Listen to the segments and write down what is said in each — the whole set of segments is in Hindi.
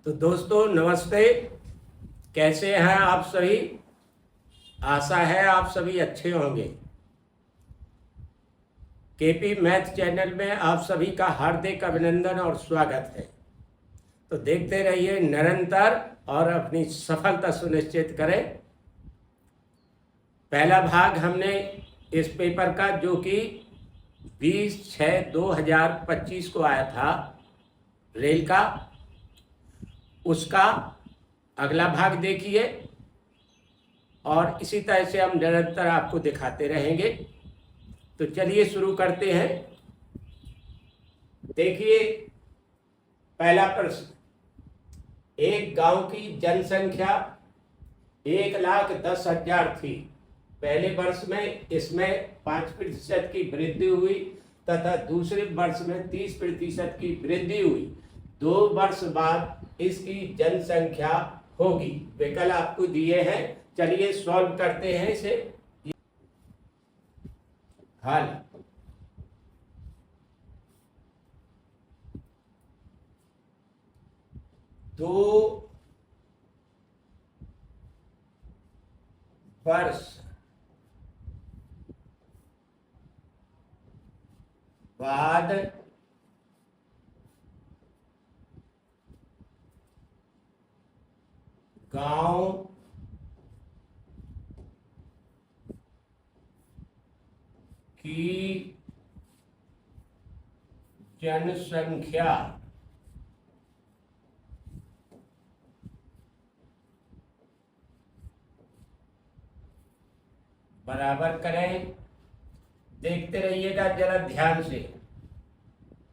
तो दोस्तों नमस्ते। कैसे हैं आप सभी? आशा है आप सभी अच्छे होंगे। केपी मैथ चैनल में आप सभी का हार्दिक अभिनंदन और स्वागत है। तो देखते रहिए निरंतर और अपनी सफलता सुनिश्चित करें। पहला भाग हमने इस पेपर का जो कि 20/6/2025 को आया था रेल का, उसका अगला भाग देखिए और इसी तरह से हम निरंतर आपको दिखाते रहेंगे। तो चलिए शुरू करते हैं। देखिए पहला प्रश्न, एक गांव की जनसंख्या 1,10,000 थी। पहले वर्ष में इसमें 5% की वृद्धि हुई तथा दूसरे वर्ष में 30% की वृद्धि हुई। 2 वर्ष बाद इसकी जनसंख्या होगी। विकल्प आपको दिए हैं, चलिए सॉल्व करते हैं इसे। हल, दो वर्ष बाद गांव की जनसंख्या बराबर करें। देखते रहिएगा जरा ध्यान से।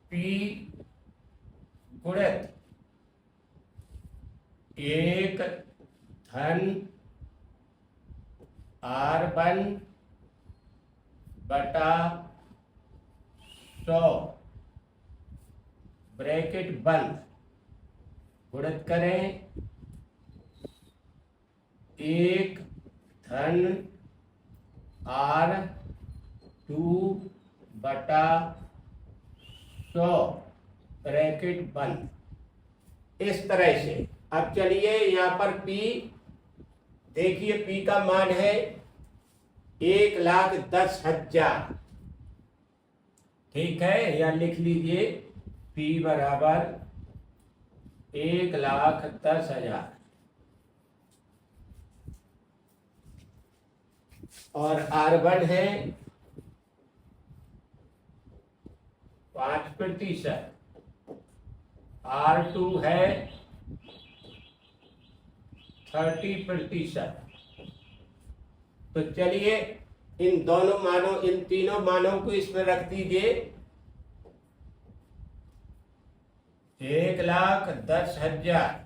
P गुणित 1 धन R1 बटा 100 ब्रैकेट बंद, गुणित करें 1 धन R2 बटा 100 ब्रैकेट बंद। इस तरह से अब चलिए यहाँ पर P देखिए, P का मान है 1,10,000। ठीक है, या लिख लीजिए P बराबर 1,10,000 और R1 है 5%, R2 है 30%। तो चलिए इन तीनों मानों को इसमें रख दीजिए। 1,10,000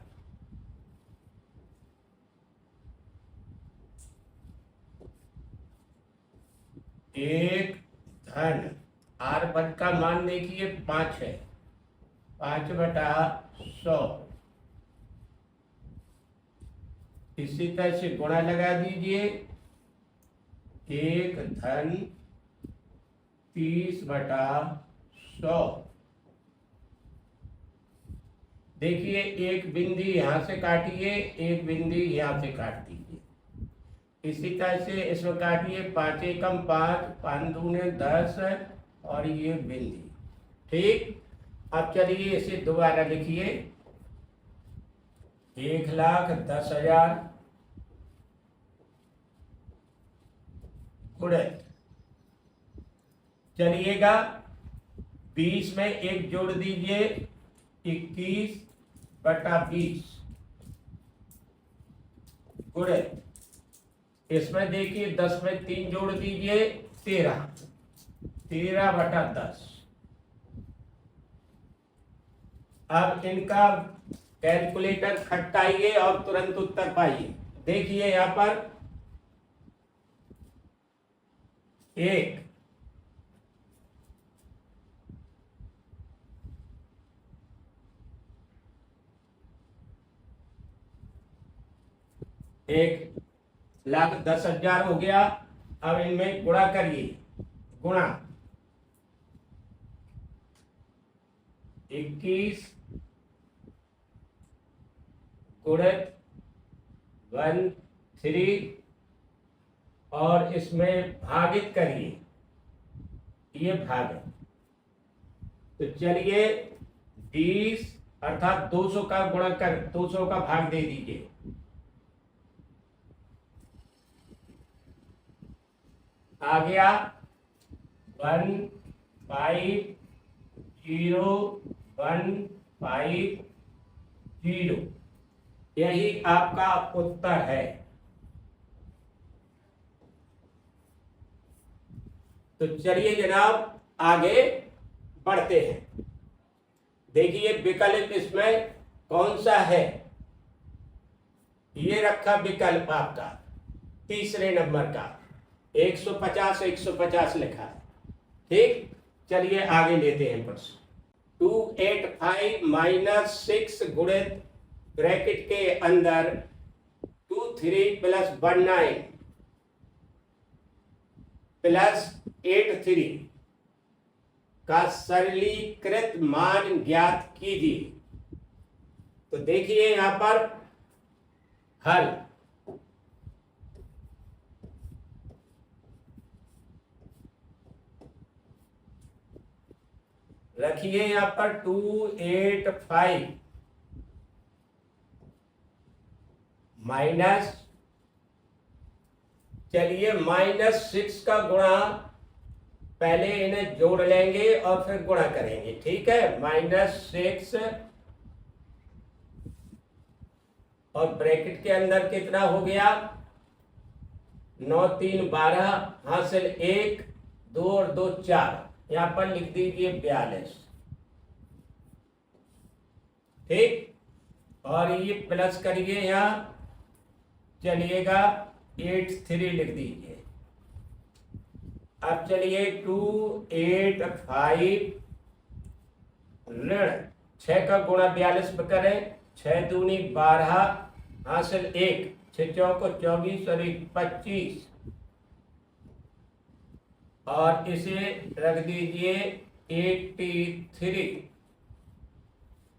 एक धन R1 का मान देखिए 5 है, 5 बटा 100। इसी तरह से गुणा लगा दीजिए 1 धन 30 बटा 100। देखिए एक बिंदी यहाँ से काटिए, एक बिंदी यहाँ से काट दीजिए। इसी तरह से इसमें काटिए 5 एकम 5, 5 दूने 10 और ये बिंदी। ठीक, अब चलिए इसे दोबारा लिखिए 1,10,000 गुणित, चलिएगा 20 में 1 जोड़ दीजिए 21 बटा 20 गुणित, इसमें देखिए 10 में 3 जोड़ दीजिए 13 बटा 10। अब इनका कैलकुलेटर खटकाइए और तुरंत उत्तर पाइए। देखिए यहां पर 1 1,10,000 हो गया। अब इनमें गुणा करिए, गुणा 21 गुणित 1/3 और इसमें भागित करिए, ये भाग है। तो चलिए 20 अर्थात 200 का गुणा कर 200 का भाग दे दीजिए। आ गया 150,150। यही आपका उत्तर है। तो चलिए जनाब आगे बढ़ते हैं। देखिए विकल्प इसमें कौन सा है, ये रखा विकल्प आपका तीसरे नंबर का 150 150 लिखा है। ठीक, चलिए आगे लेते हैं प्रश्न। 285 माइनस 6 गुणित ब्रैकेट के अंदर 23 प्लस 19 प्लस 83 का सरलीकृत मान ज्ञात कीजिए। तो देखिए यहां पर हल, रखिए यहां पर 285 माइनस, चलिए -6 का गुणा, पहले इन्हें जोड़ लेंगे और फिर गुणा करेंगे। ठीक है, -6 और ब्रैकेट के अंदर कितना हो गया, 9 3 12 हासिल 1 2 और 2 4, यहां पर लिख दीजिए 42। ठीक, और ये प्लस करिए, यहां चलिएगा 83 लिख दीजिए। अब चलिए 285 ऋण 6 का गुणा 42 पर करें, 6 दूनी 12 हासिल 1, 6 चौको 24 और 1 25, और इसे रख दीजिए 83।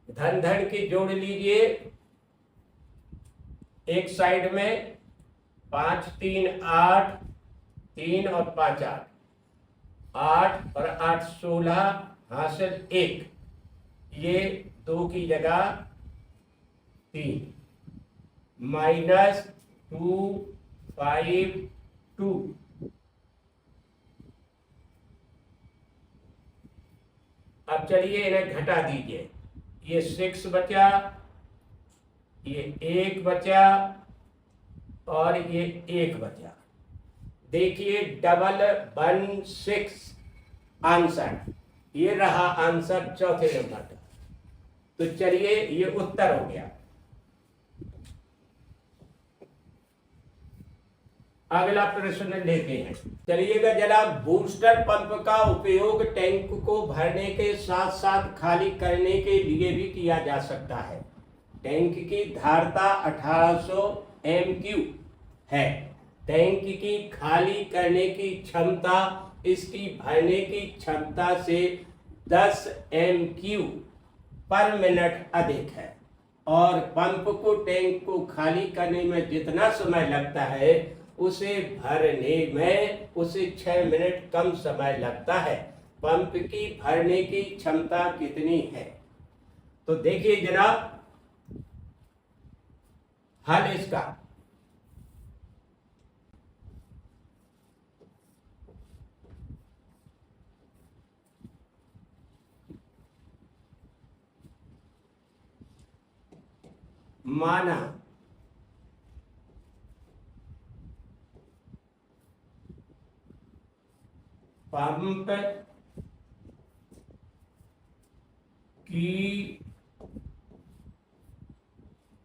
धन धन की जोड़ लीजिए एक साइड में, 5 3 8, 3 और 5 8, 8 और 8 16 हासिल 1, ये 2 की जगह 3, -252। अब चलिए इन्हें घटा दीजिए, ये 6 बचा, ये 1 बचा और ये 1 बचा। देखिए 116 आंसर, ये रहा आंसर चौथे नंबर का। तो चलिए ये उत्तर हो गया। अगला प्रश्न लेते हैं। चलिएगा जनाब, बूस्टर पंप का उपयोग टैंक को भरने के साथ साथ खाली करने के लिए भी किया जा सकता है। टैंक की धारता 1800 MQ है। टैंक की खाली करने की क्षमता इसकी भरने की क्षमता से 10 MQ पर मिनट अधिक है, और पंप को टैंक को खाली करने में जितना समय लगता है उसे भरने में उसे 6 मिनट कम समय लगता है। पंप की भरने की क्षमता कितनी है? तो देखिए जनाब हल इसका, माना पंप की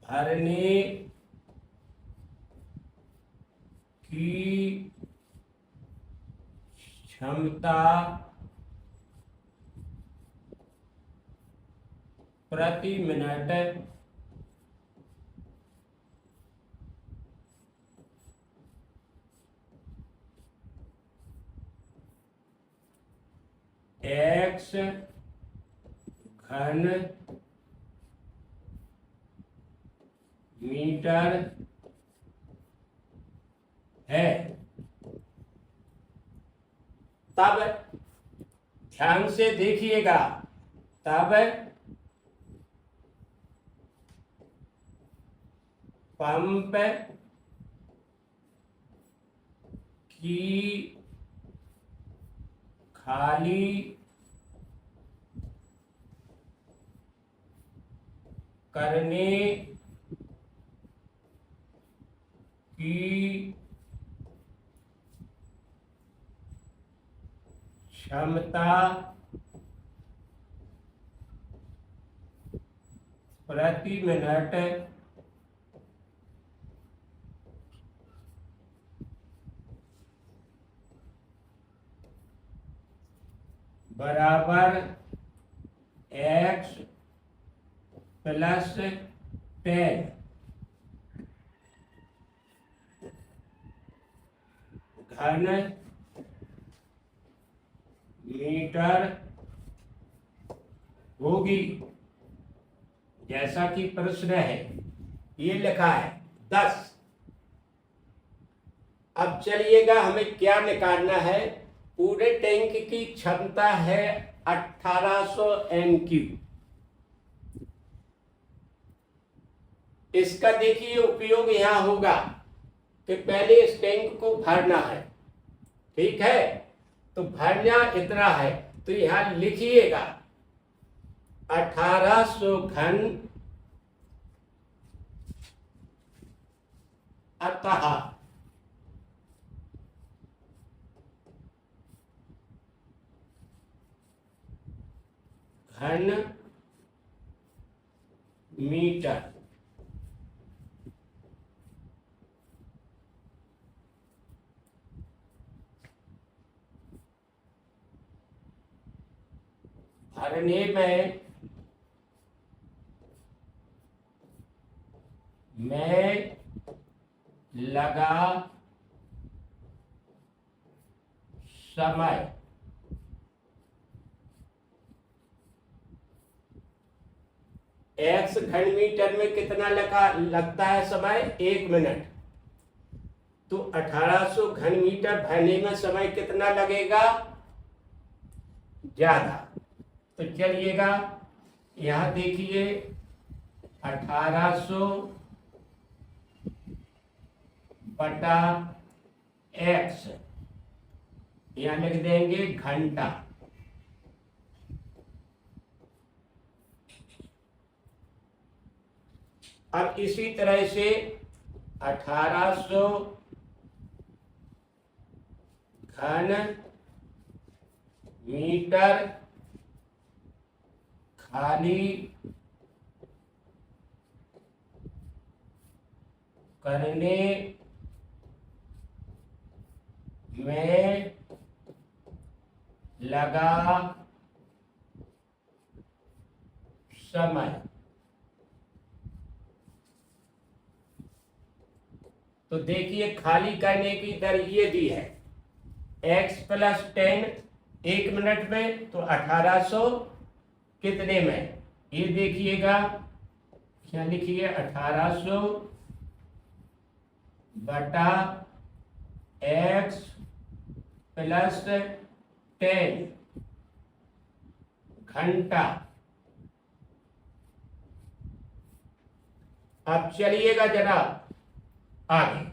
भरने की क्षमता प्रति मिनट 1 घन मीटर है। तब ध्यान से देखिएगा, तब पंप की खाली करने की क्षमता प्रति मिनट बराबर x प्लस 10 घन मीटर होगी, जैसा कि प्रश्न है ये लिखा है 10। अब चलिएगा, हमें क्या निकालना है। पूरे टैंक की क्षमता है 1800 MQ। इसका देखिए उपयोग यहां होगा कि पहले इस टैंक को भरना है, ठीक है। तो भरना इतना है, तो यहां लिखिएगा 1800 घन, अतः घन मीटर। भरने में मैं लगा समय x घन मीटर में कितना लगता है समय, 1 मिनट। तो 1800 घन मीटर भरने में समय कितना लगेगा, ज्यादा। तो चलिएगा यहां देखिए 1800 बटा x, यहां लिख देंगे घंटा। अब इसी तरह से 1800 घन मीटर खाली करने में लगा समय। तो देखिए खाली करने की दर ये दी है x प्लस 10 1 मिनट में, तो 1800 कितने में, ये देखिएगा क्या लिखिए 1800 बटा x प्लस 10 घंटा। अब चलिएगा जनाब आगे।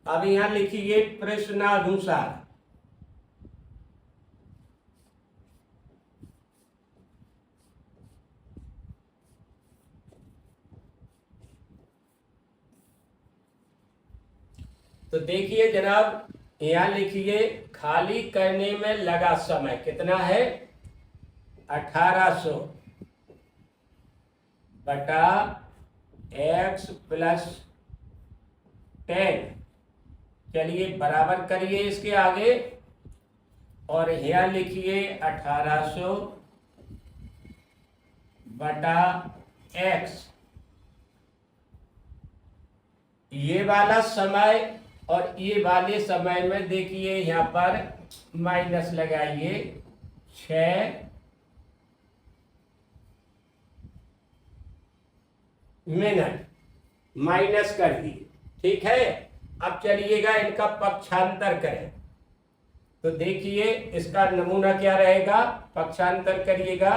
अब यहां लिखिए प्रश्नानुसार। तो देखिए जनाब यहां लिखिए खाली करने में लगा समय कितना है, 1800 बटा x प्लस 10। चलिए बराबर करिए इसके आगे, और यहां लिखिए 1800 बटा x। ये वाला समय और ये वाले समय में देखिए यहाँ पर माइनस लगाइए 6 मिनट माइनस कर दिए। ठीक है, अब चलिएगा इनका पक्षांतर करें। तो देखिए इसका नमूना क्या रहेगा, पक्षांतर करिएगा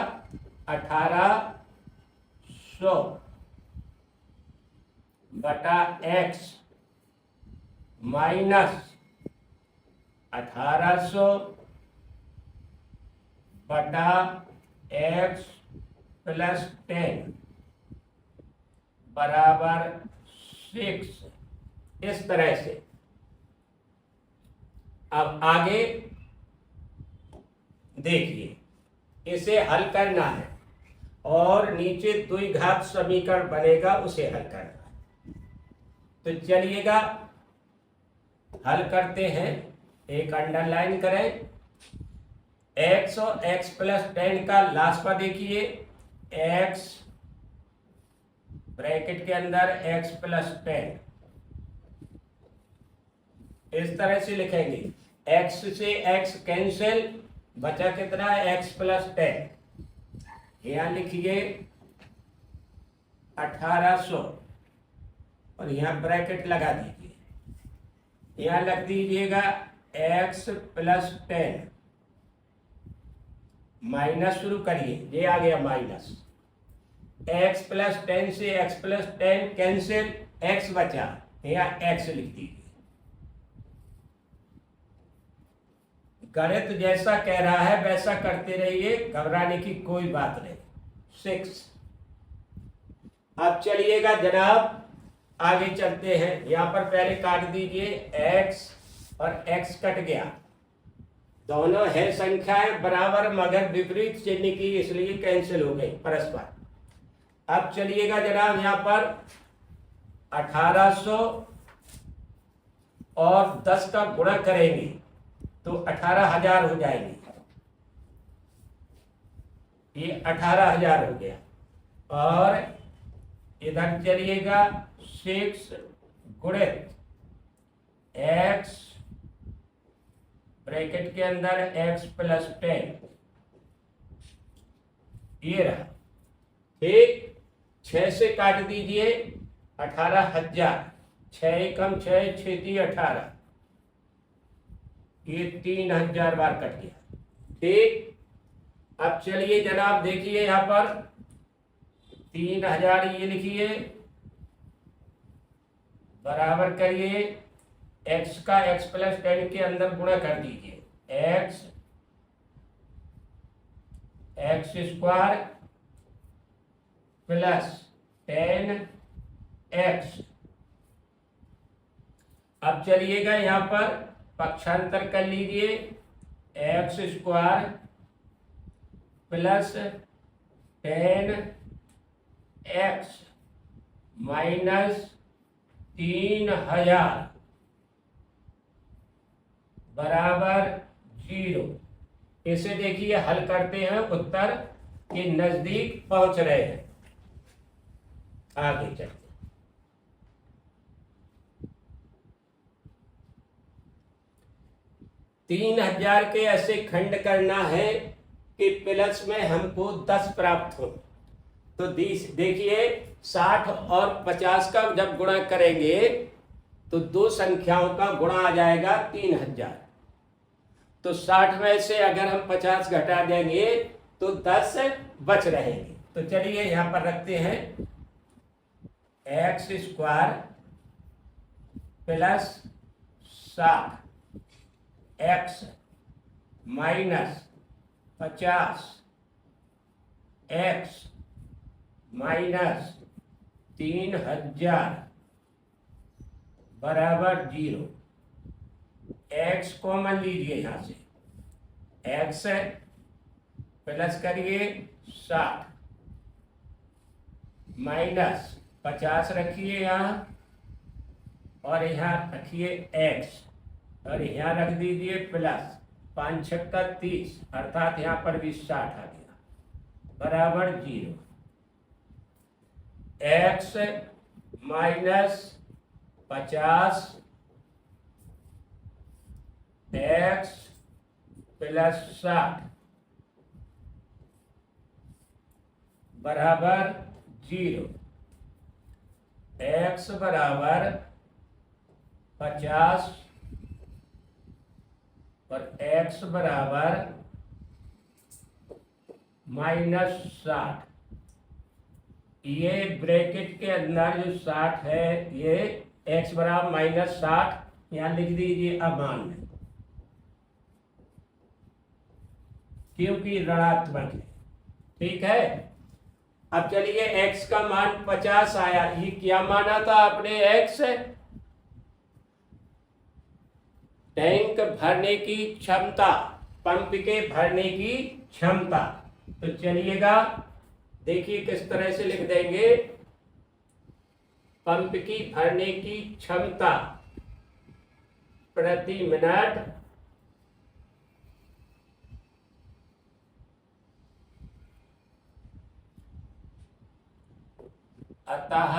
1800 बटा x माइनस 1800 बटा x प्लस 10 बराबर 6। इस तरह से अब आगे देखिए, इसे हल करना है और नीचे द्विघात समीकरण बनेगा, उसे हल करना है। तो चलिएगा हल करते हैं। एक अंडरलाइन करें, x और x प्लस 10 का लास्पा देखिए, x ब्रैकेट के अंदर x प्लस 10, इस तरह से लिखेंगे। x से x कैंसिल, बचा कितना, x प्लस 10। यहाँ लिखिए 1800 और यहाँ ब्रैकेट लगा दीजिए। यहाँ लग दीजिएगा x प्लस 10, माइनस शुरू करिए, ये आ गया माइनस। x प्लस 10 से x प्लस 10 कैंसिल, x बचा, यहाँ x लिख दीजिए। गणित जैसा कह रहा है वैसा करते रहिए, घबराने की कोई बात नहीं। 6। अब चलिएगा जनाब आगे चलते हैं। यहां पर पहले काट दीजिए, x और x कट गया, दोनों है संख्याएं बराबर मगर विपरीत चिन्ह की, इसलिए कैंसिल हो गई परस्पर। अब चलिएगा जनाब यहां पर 1800 और 10 का गुणा करेंगे तो 18,000 हो जाएंगे। ये 18,000 हो गया। और इधर चलिएगा 6 गुणित x ब्रैकेट के अंदर x प्लस 10, ये रहा। ठीक, 6 से काट दीजिए 18,000, 6 कम 6, 6 18, ये 3,000 बार कट गया। ठीक, अब चलिए जनाब देखिए यहां पर 3,000 ये लिखिए, बराबर करिए x का x प्लस 10 के अंदर गुणा कर दीजिए, x स्क्वायर प्लस 10x। अब चलिएगा यहां पर पक्षांतर कर लीजिए, x square plus 10x minus 3,000 बराबर 0। इसे देखिए हल करते हैं, उत्तर के नजदीक पहुंच रहे हैं। आगे चलते हैं। 3,000 के ऐसे खंड करना है कि प्लस में हमको 10 प्राप्त हो। तो देखिए 60 और 50 का जब गुणा करेंगे तो दो संख्याओं का गुणा आ जाएगा 3,000। तो 60 में से अगर हम 50 घटा देंगे तो 10 बच रहेंगे। तो चलिए यहां पर रखते हैं x square plus 60x minus 50x minus 3,000 बराबर 0। x कॉमन लीजिए यहां से, x प्लस करिए 60 माइनस 50 रखिए यहाँ और यहाँ रखिए x और यहाँ रख दीजिए प्लस 5 छक्का 30, अर्थात यहाँ पर भी 60 आ गया बराबर 0। x माइनस 50 x प्लस 60 बराबर 0, x बराबर 50 और x बराबर -60। ये ब्रैकेट के अंदर जो 60 है, ये x बराबर -60 यहां लिख दीजिए अमान है, क्योंकि ऋणात्मक है। ठीक है, अब चलिए x का मान 50 आया। ये क्या माना था आपने? x टैंक भरने की क्षमता, पंप के भरने की क्षमता। तो चलिएगा देखिए किस तरह से लिख देंगे। पंप की भरने की क्षमता प्रति मिनट अतः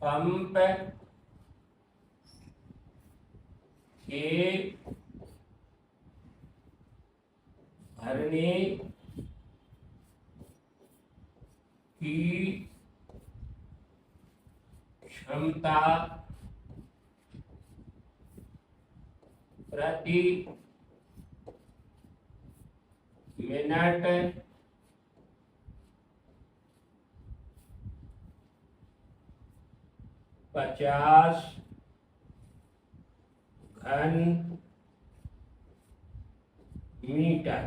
पंप के भरने की क्षमता प्रति मिनट 50 घन मीटर।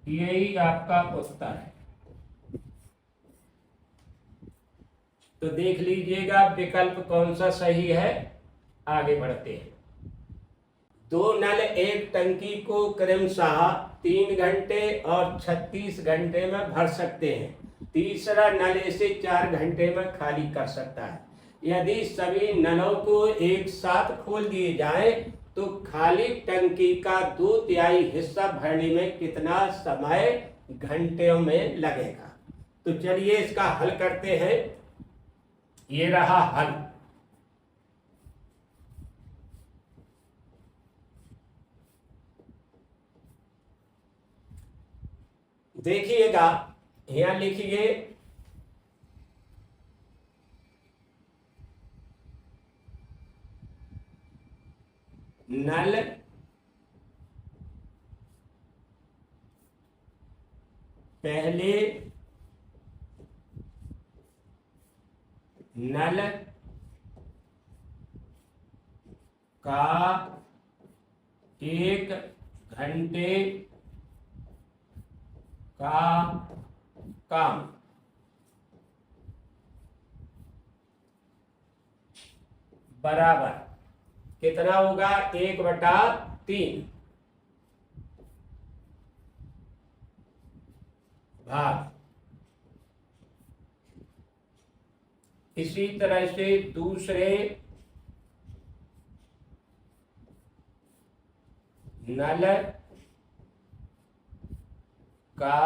यही आपका उत्तर है। तो देख लीजिएगा विकल्प कौन सा सही है। आगे बढ़ते हैं। 2 नल एक टंकी को क्रमशः 3 घंटे और 36 घंटे में भर सकते हैं। तीसरा नल इसे 4 घंटे में खाली कर सकता है। यदि सभी नलों को एक साथ खोल दिए जाए तो खाली टंकी का 2/3 हिस्सा भरने में कितना समय घंटों में लगेगा। तो चलिए इसका हल करते हैं। ये रहा हल। देखिएगा, यहां लिखिए नल पहले नल का 1 घंटे का काम बराबर कितना होगा? 1/3 भाग। इसी तरह से दूसरे नल का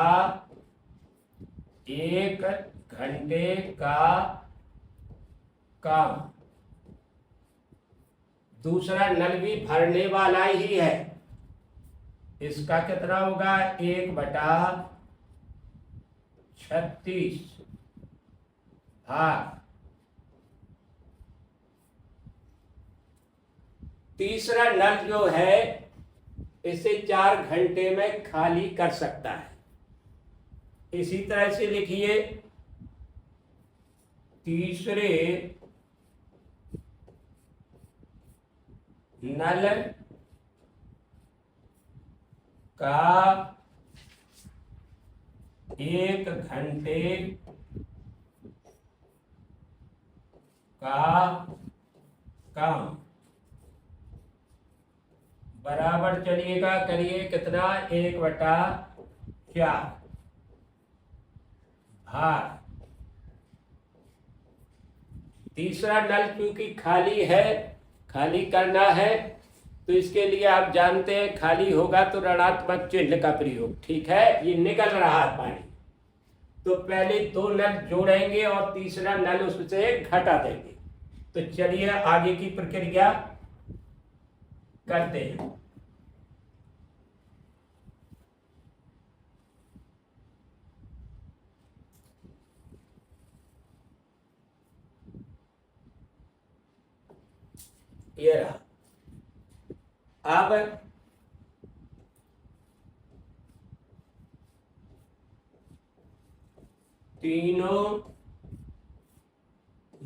1 घंटे का काम। दूसरा नल भी भरने वाला ही है। इसका कितना होगा? 1/36 भाग। तीसरा नल जो है इसे 4 घंटे में खाली कर सकता है। इसी तरह से लिखिए तीसरे नल का 1 घंटे का काम बराबर चलिएगा करिए कितना? 1/4 भाग। तीसरा नल क्योंकि खाली है, खाली करना है, तो इसके लिए आप जानते हैं खाली होगा तो ऋणात्मक चिन्ह का प्रयोग। ठीक है, ये निकल रहा है पानी, तो पहले 2 नल जोड़ेंगे और तीसरा नल उससे घटा देंगे। तो चलिए आगे की प्रक्रिया करते हैं। ये रहा। अब तीनों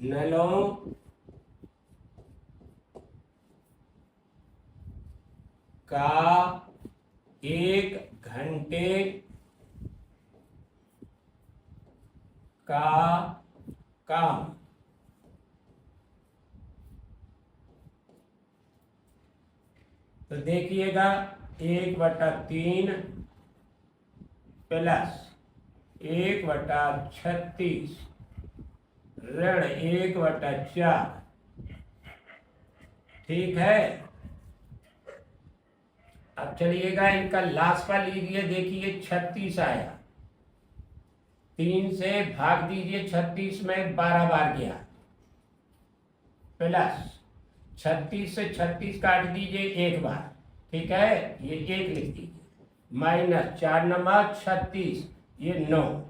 नलों का 1 घंटे का काम। तो देखिएगा 1/3 प्लस 1/36 ऋण 1/4। ठीक है। अब चलिएगा इनका लास्ट का लीजिए। देखिए 36 आया, 3 से भाग दीजिए, 36 में 12 बार गया, प्लस 36 से 36 काट दीजिए 1 बार। ठीक है, ये 1 लिख दीजिए, माइनस 4 नंबर 36, ये 9।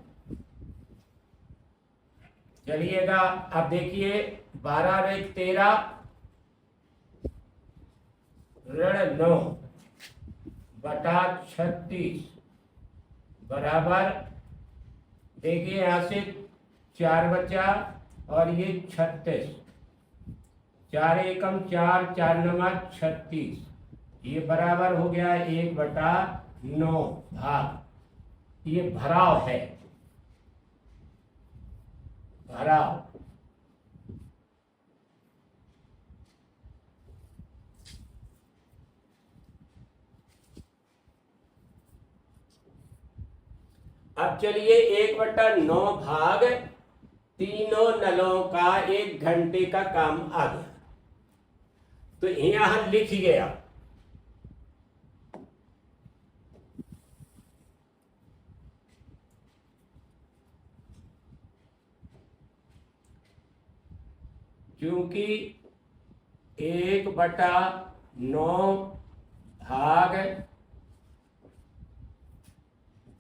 चलिएगा अब देखिए 12×13 ऋण 9/36 बराबर, देखिए यहां से 4 बचा और ये 36, 4 एकम 4, 4 नंबर 36, ये बराबर हो गया 1/9 भाग। ये भराव है, भराव। अब चलिए 1/9 भाग तीनों नलों का 1 घंटे का काम आ गया। तो यहां लिख गया, क्योंकि 1/9 भाग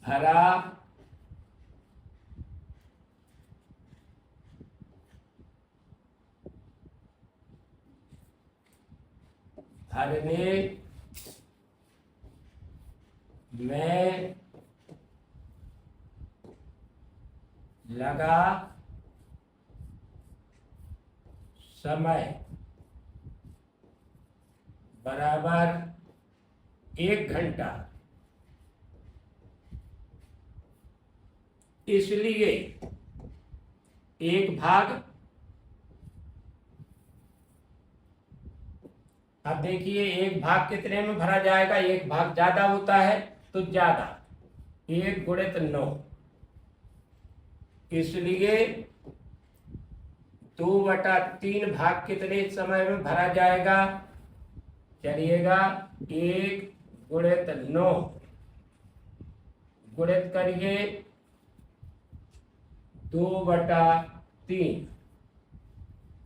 भरा भरने में लगा समय बराबर 1 घंटा। इसलिए 1 भाग, अब देखिए 1 भाग कितने में भरा जाएगा, 1 भाग ज्यादा होता है तो ज्यादा, 1×9, इसलिए 2/3 भाग कितने समय में भरा जाएगा। चलिएगा 1×9 गुणित करिए 2/3,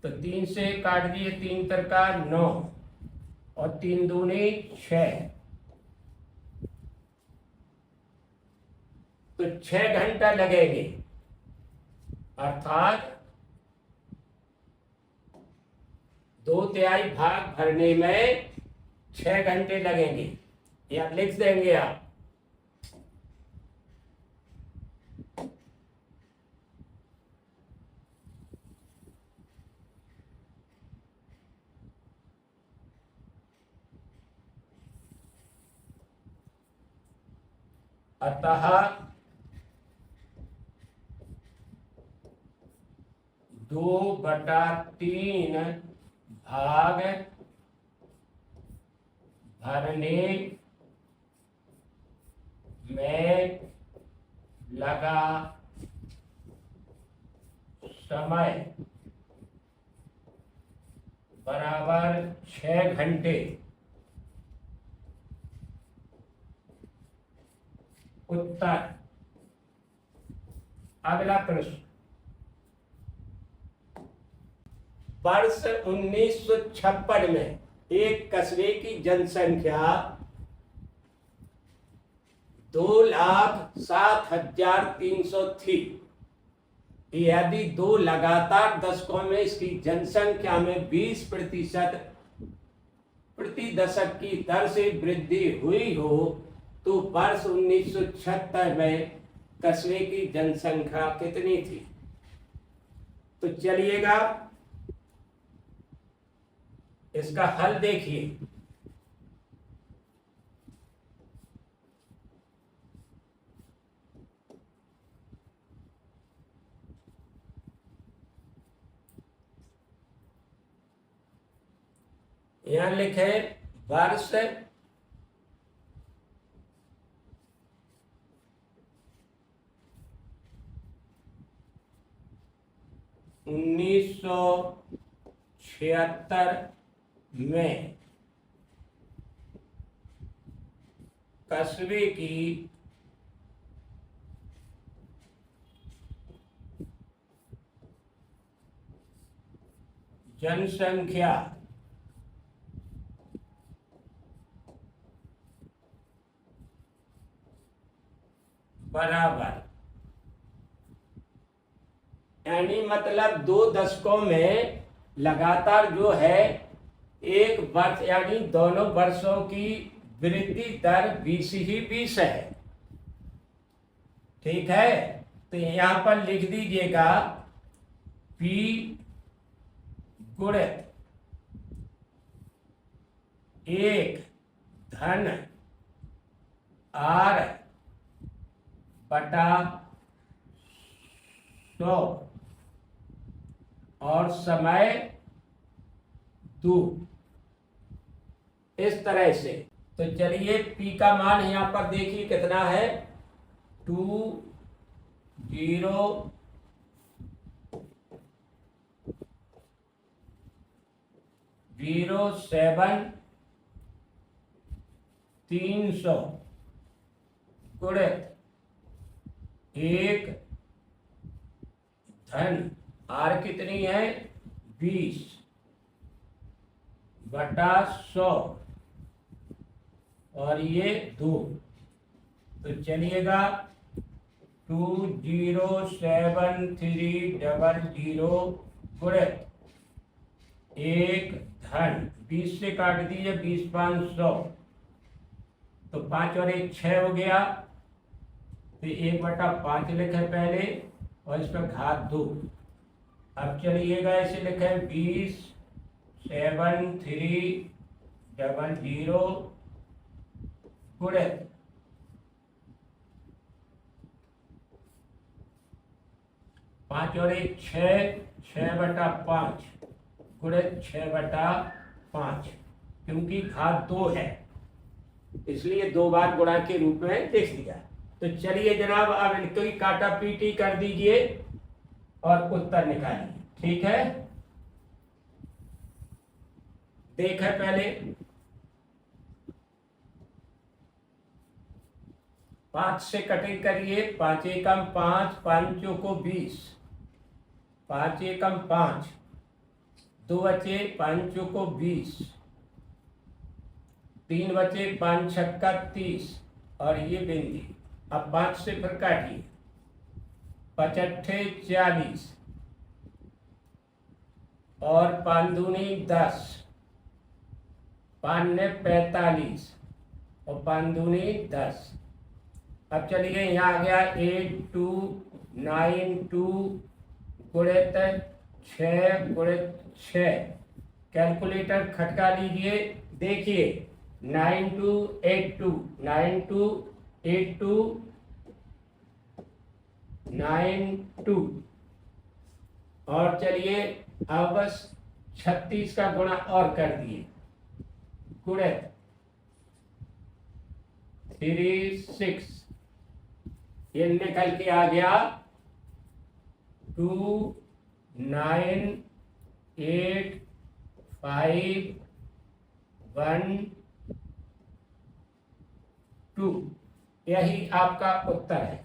तो 3 से काट दिए, 3 तिरका 9 और 3 दूनी 6, तो 6 घंटा लगेंगे, अर्थात 2/3 भाग भरने में 6 घंटे लगेंगे। या लिख देंगे आप, अतः 2/3 भाग भरने में लगा समय बराबर 6 घंटे। उत्तर। अगला प्रश्न, वर्ष 1956 में एक कस्बे की जनसंख्या 2,07,300 थी। यदि दो लगातार दशकों में इसकी जनसंख्या में 20% प्रति दशक की दर से वृद्धि हुई हो तो वर्ष 1976 में कस्बे की जनसंख्या कितनी थी? तो चलिएगा इसका हल देखिए। यहां लिखे वर्ष 1976 में कस्बे की जनसंख्या बराबर, यानी मतलब 2 दशकों में लगातार जो है एक वर्ष यानी दोनों वर्षों की वृद्धि दर 20 ही 20 है। ठीक है, तो यहां पर लिख दीजिएगा P गुणित 1 धन R बटा 100 और समय 2, इस तरह से। तो चलिए P का मान यहां पर देखिए कितना है, 2007,300 गुणित 1 धन R कितनी है 20 बटा 100 और ये 2। तो चलिएगा 207300 गुणित 1 धन 20 से काट दीजिए 20 500, तो 5 और 1 6 हो गया। तो 1/5 लिखे पहले और इस पर घात 2। अब चलिएगा इसे लिखे 207300 गुणित 5 और 1 6, 6/5 गुणित 6/5, क्योंकि घात 2 है इसलिए 2 बार गुणा के रूप में लिख दिया। तो चलिए जनाब अब इनको ही काटा पीटी कर दीजिए और उत्तर निकालिए। ठीक है, देखें पहले 5 से कटिंग करिए, 5 एकम 5, 5 चौको 20, 5 एकम 5, 2 बचे 5 चौको 20, 3 बचे 5 छक्का 30 और ये बिंदी। अब 5 से फिर काटिए, 55 40 और 5 दूनी 10, 5 ने 45 और 5 दूनी 10। अब चलिए यहाँ आ गया 8292 गुणित 6 गुणित 6। कैलकुलेटर खटका लीजिए, देखिए 9282 9282 92 और चलिए अब बस 36 का गुणा और कर दिए, गुणित 36, ये निकल के आ गया 2985112, यही आपका उत्तर है।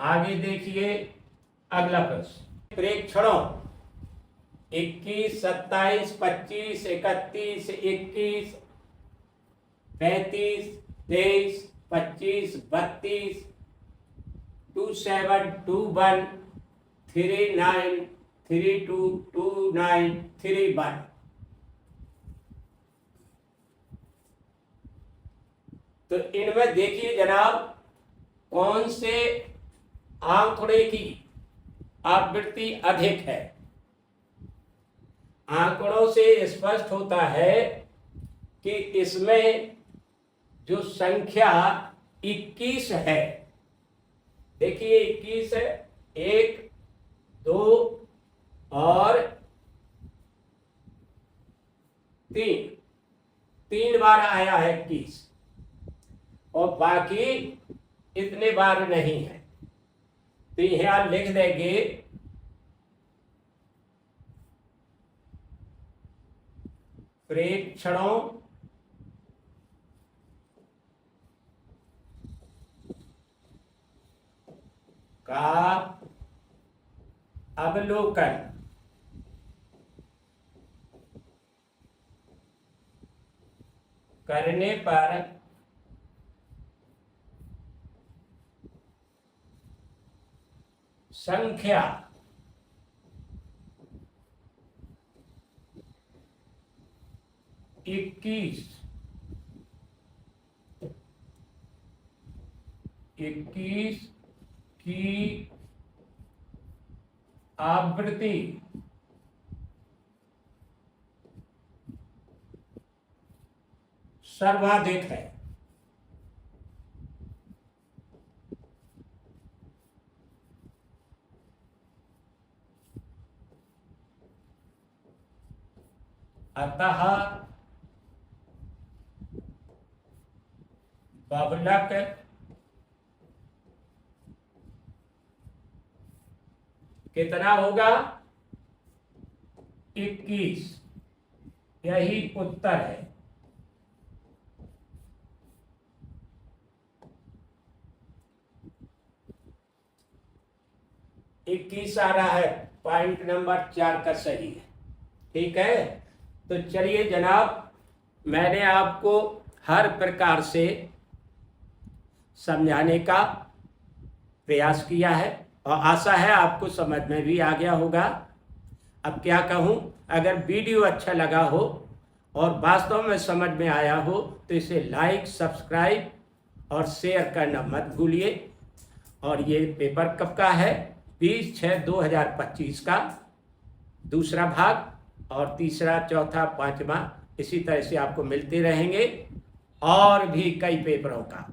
आगे देखिए अगला प्रश्न। प्रेक्षणों 21, 27, 25, 31, 21, 35, 23, 25, 32, 27, 21, 39, 32, 29, 31। तो इनमें देखिए जनाब कौन से आंकड़े की आवृत्ति अधिक है। आंकड़ों से स्पष्ट होता है कि इसमें जो संख्या 21 है, देखिए 21 है, 1, 2 और 3 बार आया है 21, और बाकी इतने बार नहीं है। तो यहां लिख देंगे प्रेक्षणों का अवलोकन करने पर संख्या 21 की आवृत्ति सर्वाधिक है। अतः बहुलक कितना होगा? 21। यही उत्तर है। इक्कीस आ रहा है, पॉइंट नंबर 4 का सही है। ठीक है, तो चलिए जनाब, मैंने आपको हर प्रकार से समझाने का प्रयास किया है और आशा है आपको समझ में भी आ गया होगा। अब क्या कहूँ, अगर वीडियो अच्छा लगा हो और वास्तव में समझ में आया हो तो इसे लाइक, सब्सक्राइब और शेयर करना मत भूलिए। और ये पेपर कब का है? 20/6/2025 का दूसरा भाग, और तीसरा, चौथा, पांचवा इसी तरह से आपको मिलते रहेंगे, और भी कई पेपरों का।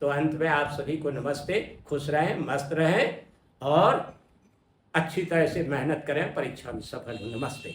तो अंत में आप सभी को नमस्ते, खुश रहें, मस्त रहें और अच्छी तरह से मेहनत करें, परीक्षा में सफल हो। नमस्ते।